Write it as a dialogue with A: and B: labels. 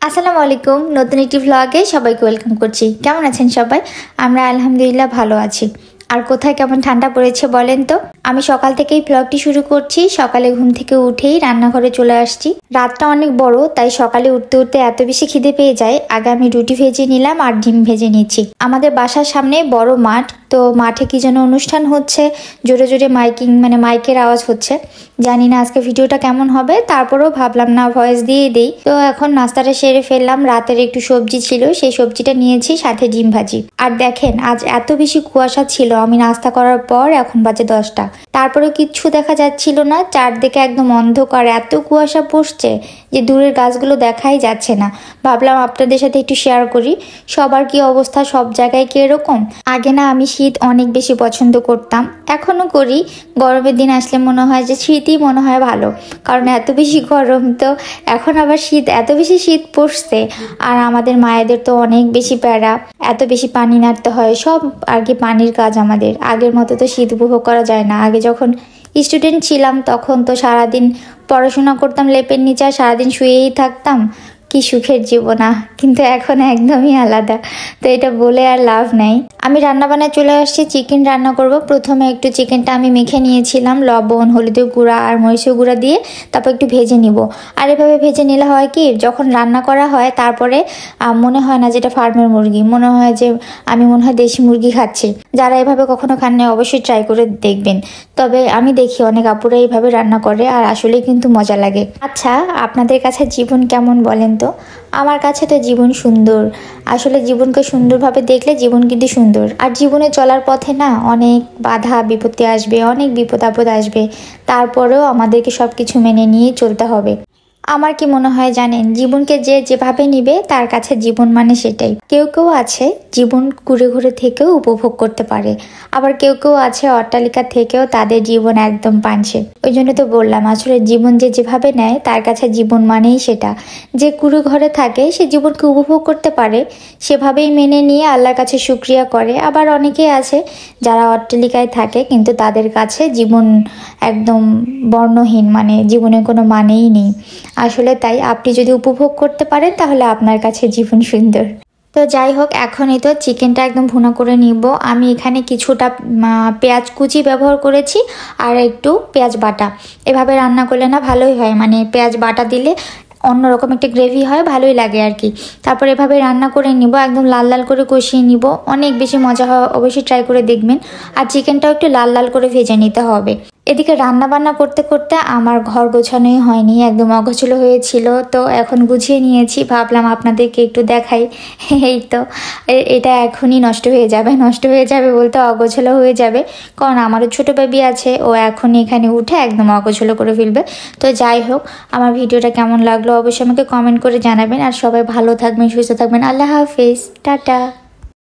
A: আসসালামু আলাইকুম। নতুন একটি ভ্লগে সবাইকে ওয়েলকাম করছি। কেমন আছেন সবাই? আমরা আলহামদুলিল্লাহ ভালো আছি। আর কোথায় কেমন ঠান্ডা পড়েছে বলেন তো। আমি সকাল থেকেই ভ্লগটি শুরু করছি। সকালে ঘুম থেকে উঠেই রান্নাঘরে চলে আসছি। রাতটা অনেক বড়, তাই সকালে উঠতে উঠতে এত বেশি খিদে পেয়ে যায়। আগে আমি রুটি ভেজে নিলাম আর ডিম ভেজে নিচ্ছি। আমাদের বাসার সামনে বড় মাঠ, তো মাঠে কি যেন অনুষ্ঠান হচ্ছে, জোরে জোরে মাইকের আওয়াজ হচ্ছে। জানি না আজকে ভিডিওটা কেমন হবে, তারপরেও ভাবলাম না ভয়েস দিয়ে দেই। তো এখন নাস্তাটা সেরে ফেললাম। রাতের একটু সবজি ছিল, সেই সবজিটা নিয়েছি, সাথে ডিম ভাজি। আর দেখেন আজ এত বেশি কুয়াশা ছিল। আমি নাস্তা করার পর এখন বাজে 10টা, তারপরে কিচ্ছু দেখা যাচ্ছিল না। চারদিকে একদম অন্ধকার, এত কুয়াশা পড়ছে যে দূরের গাছগুলো দেখাই যাচ্ছে না। ভাবলাম আপনাদের সাথে একটু শেয়ার করি সবার কি অবস্থা, সব জায়গায় কি এরকম। আগে না আমি শীত অনেক বেশি পছন্দ করতাম, এখনো করি। গরমের দিন আসলে মনে হয় যে শীতই মনে হয় ভালো, কারণ এত বেশি গরম। তো এখন আবার শীত, এত বেশি শীত পড়ছে। আর আমাদের মায়েদের তো অনেক বেশি প্যারা, এত বেশি পানি নাড়তে হয়, সব আর কি পানির কাজ আমাদের। আগের মতো তো শীত উপভোগ করা যায় না। আগে যখন স্টুডেন্ট ছিলাম তখন তো সারাদিন পড়াশোনা করতাম লেপের নিচে, আর সারাদিন শুয়েই থাকতাম। কি সুখের জীবন। কিন্তু এখন একদমই আলাদা। তো এটা বলে আর লাভ নাই। আমি রান্নাবান্নায় চলে আসছি। চিকেন রান্না করব। প্রথমে একটু চিকেনটা আমি মেখে নিয়েছিলাম লবণ, হলুদের গুঁড়া আর মরিচের গুঁড়া দিয়ে, তারপর একটু ভেজে নিব। আর এভাবে ভেজে নিলে হয় কি, যখন রান্না করা হয় তারপরে মনে হয় না যেটা ফার্মের মুরগি, মনে হয় যে আমি মনে হয় দেশি মুরগি খাচ্ছি। যারা এভাবে কখনো খাননি অবশ্যই ট্রাই করে দেখবেন। তবে আমি দেখি অনেক আপুরা এইভাবে রান্না করে, আর আসলে কিন্তু মজা লাগে। আচ্ছা, আপনাদের কাছে জীবন কেমন বলেন তো? আমার কাছে তো জীবন সুন্দর। আসলে জীবনকে সুন্দরভাবে দেখলে জীবন কিন্তু সুন্দর। আর জীবনে চলার পথে না অনেক বাধা বিপত্তি আসবে, অনেক বিপদ আপদ আসবে, তারপরেও আমাদেরকে সব কিছু মেনে নিয়ে চলতে হবে। আমার কি মনে হয় জানেন, জীবনকে যে যেভাবে নিবে তার কাছে জীবন মানে সেটাই। কেউ কেউ আছে জীবন ঘুরে ঘুরে থেকেও উপভোগ করতে পারে, আবার কেউ কেউ আছে অট্টালিকা থেকেও তাদের জীবন একদম পাঞ্ছে। ওই জন্য তো বললাম, আসলে জীবন যে যেভাবে নেয় তার কাছে জীবন মানেই সেটা। যে কুড়ে ঘরে থাকে সে জীবনকে উপভোগ করতে পারে, সেভাবেই মেনে নিয়ে আল্লাহর কাছে শুকরিয়া করে। আবার অনেকেই আছে যারা অট্টালিকায় থাকে কিন্তু তাদের কাছে জীবন একদম বর্ণহীন, মানে জীবনের কোনো মানেই নেই। আসলে তাই আপনি যদি উপভোগ করতে পারেন তাহলে আপনার কাছে জীবন সুন্দর। তো যাই হোক, এখনই তো চিকেনটা একদম ভুনা করে নিব। আমি এখানে কিছুটা পেঁয়াজ কুচি ব্যবহার করেছি আর একটু পেঁয়াজ বাটা। এভাবে রান্না করলে না ভালোই হয়, মানে পেঁয়াজ বাটা দিলে অন্যরকম একটা গ্রেভি হয়, ভালোই লাগে আর কি। তারপর এভাবে রান্না করে নিব, একদম লাল লাল করে কষিয়ে নিব। অনেক বেশি মজা হয়, অবশ্যই ট্রাই করে দেখবেন। আর চিকেনটাও একটু লাল লাল করে ভেজে নিতে হবে। এদিকে রান্না বান্না করতে করতে আমার ঘর গোছানোই হয়নি, একদম অগোছালো হয়েছিল। তো এখন গুছিয়ে নিয়েছি, ভাবলাম আপনাদেরকে একটু দেখাই। এই তো এটা এখনই নষ্ট হয়ে যাবে বলতে অগোছালো হয়ে যাবে, কারণ আমারও ছোট বেবি আছে, ও এখনই এখানে উঠে একদম অগোছালো করে ফেলবে। তো যাই হোক, আমার ভিডিওটা কেমন লাগলো অবশ্যই আমাকে কমেন্ট করে জানাবেন। আর সবাই ভালো থাকবেন, সুস্থ থাকবেন। আল্লাহ হাফিজ, টাটা।